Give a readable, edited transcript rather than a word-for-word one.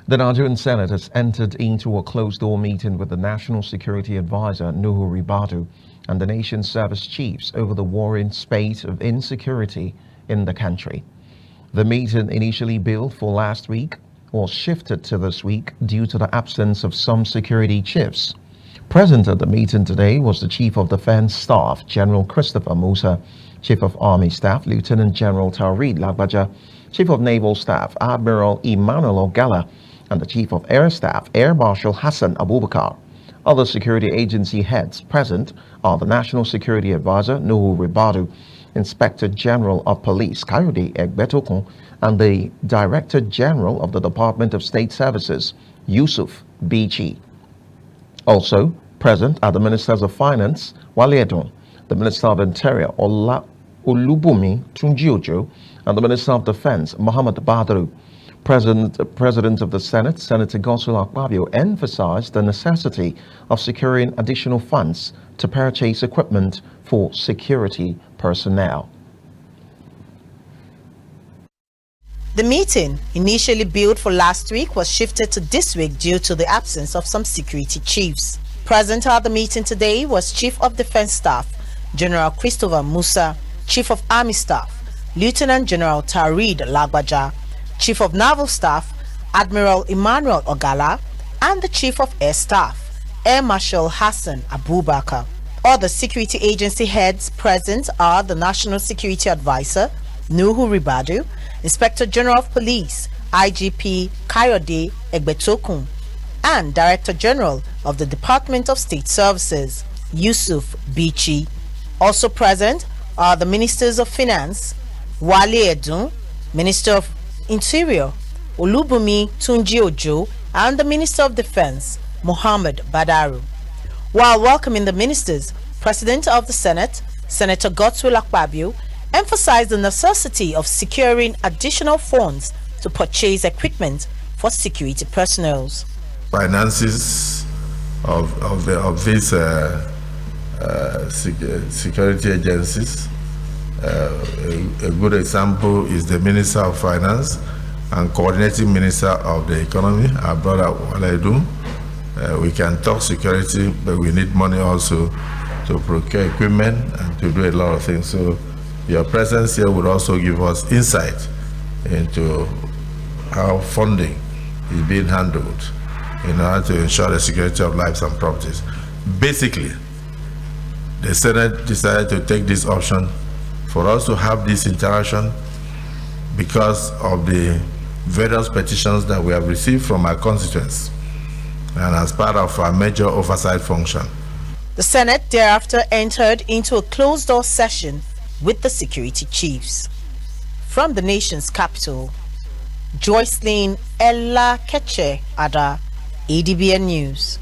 The Nigerian Senate has entered into a closed-door meeting with the National Security Advisor, Nuhu Ribadu, and the nation's service chiefs over the worrying spate of insecurity in the country. The meeting, initially billed for last week, was shifted to this week due to the absence of some security chiefs. Present at the meeting today was the Chief of Defense Staff, General Christopher Musa, Chief of Army Staff, Lieutenant General Taoreed Lagbaja, Chief of Naval Staff, Admiral Emmanuel Ogalla, and the Chief of Air Staff, Air Marshal Hassan Abubakar. Other security agency heads present are the National Security Advisor, Nuhu Ribadu, Inspector General of Police, Kayode Egbetokun, and the Director General of the Department of State Services, Yusuf, Bichi. Also present are the Ministers of Finance, Wale, the Minister of Interior, Olubumi Tunjiojo, and the Minister of Defense, Muhammad Badru. President of the Senate, Senator Lagbaja, emphasized the necessity of securing additional funds to purchase equipment for security personnel. The meeting, initially billed for last week, was shifted to this week due to the absence of some security chiefs. Present at the meeting today was Chief of Defense Staff, General Christopher Musa, Chief of Army Staff, Lieutenant General Taoreed Lagbaja, Chief of Naval Staff, Admiral Emmanuel Ogalla, and the Chief of Air Staff, Air Marshal Hassan Abubakar. Other security agency heads present are the National Security Advisor, Nuhu Ribadu, Inspector General of Police, IGP Kayode Egbetokun, and Director General of the Department of State Services, Yusuf, Bichi. Also present are the Ministers of Finance, Wale, Minister of Interior, Olubumi Tunjiojo, and the Minister of Defense, Muhammad Badaru. While welcoming the ministers, President of the Senate, Senator Lagbaja, emphasized the necessity of securing additional funds to purchase equipment for security personnel. Finances of these security agencies. A good example is the Minister of Finance and Coordinating Minister of the Economy, our brother Wale. We can talk security, but we need money also to procure equipment and to do a lot of things. So your presence here would also give us insight into how funding is being handled in order to ensure the security of lives and properties. Basically, the Senate decided to take this option for us to have this interaction because of the various petitions that we have received from our constituents and as part of our major oversight function. The Senate thereafter entered into a closed-door session with the security chiefs. From the nation's capital, Joycelyn Ella Keche Ada, ADBN News.